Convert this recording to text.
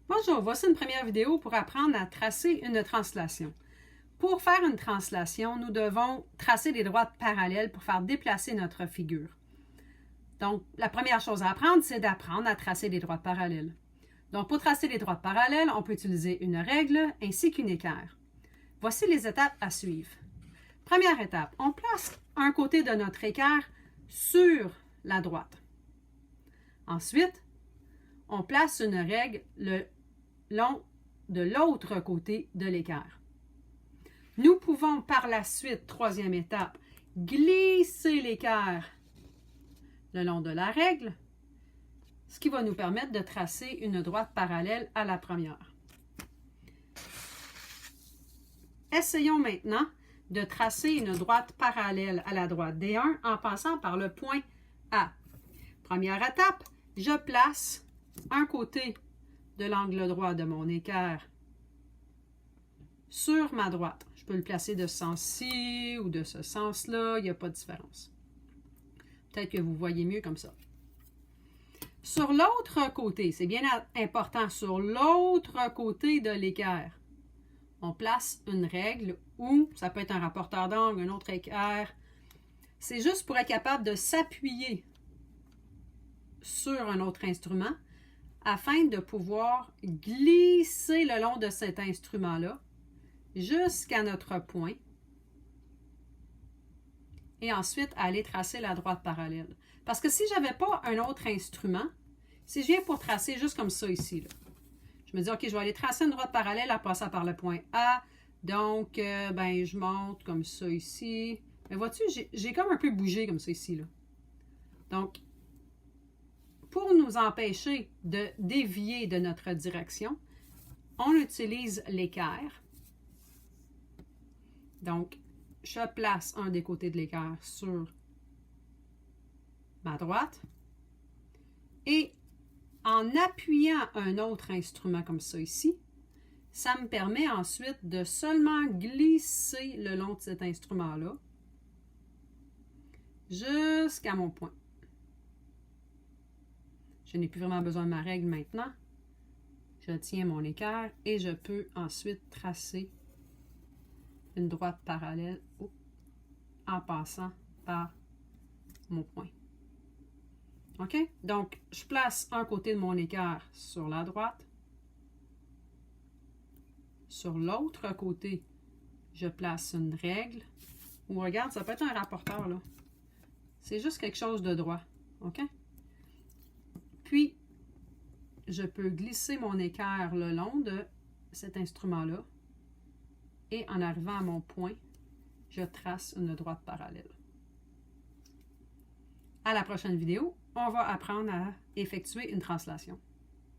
Bonjour, voici une première vidéo pour apprendre à tracer une translation. Pour faire une translation, nous devons tracer des droites parallèles pour faire déplacer notre figure. Donc, la première chose à apprendre, c'est d'apprendre à tracer des droites parallèles. Donc, pour tracer des droites parallèles, on peut utiliser une règle ainsi qu'une équerre. Voici les étapes à suivre. Première étape, on place un côté de notre équerre sur la droite. Ensuite, on place une règle le long de l'autre côté de l'équerre. Nous pouvons par la suite, troisième étape, glisser l'équerre le long de la règle, ce qui va nous permettre de tracer une droite parallèle à la première. Essayons maintenant de tracer une droite parallèle à la droite D1 en passant par le point A. Première étape, je place un côté de l'angle droit de mon équerre sur ma droite. Je peux le placer de ce sens-ci ou de ce sens-là, il n'y a pas de différence. Peut-être que vous voyez mieux comme ça. Sur l'autre côté, c'est bien important, sur l'autre côté de l'équerre, on place une règle ou ça peut être un rapporteur d'angle, un autre équerre. C'est juste pour être capable de s'appuyer sur un autre instrument afin de pouvoir glisser le long de cet instrument-là jusqu'à notre point et ensuite aller tracer la droite parallèle. Parce que si je n'avais pas un autre instrument, si je viens pour tracer juste comme ça ici, là, je me dis, OK, je vais aller tracer une droite parallèle en passant par le point A. Donc, je monte comme ça ici. Mais vois-tu, j'ai comme un peu bougé comme ça ici, là. Donc, pour nous empêcher de dévier de notre direction, on utilise l'équerre. Donc, je place un des côtés de l'équerre sur ma droite et en appuyant un autre instrument comme ça ici, ça me permet ensuite de seulement glisser le long de cet instrument-là jusqu'à mon point. Je n'ai plus vraiment besoin de ma règle maintenant. Je tiens mon équerre et je peux ensuite tracer une droite parallèle en passant par mon point. OK? Donc, je place un côté de mon équerre sur la droite. Sur l'autre côté, je place une règle. Ou regarde, ça peut être un rapporteur, là. C'est juste quelque chose de droit. OK? Puis, je peux glisser mon équerre le long de cet instrument-là. Et en arrivant à mon point, je trace une droite parallèle. À la prochaine vidéo, on va apprendre à effectuer une translation.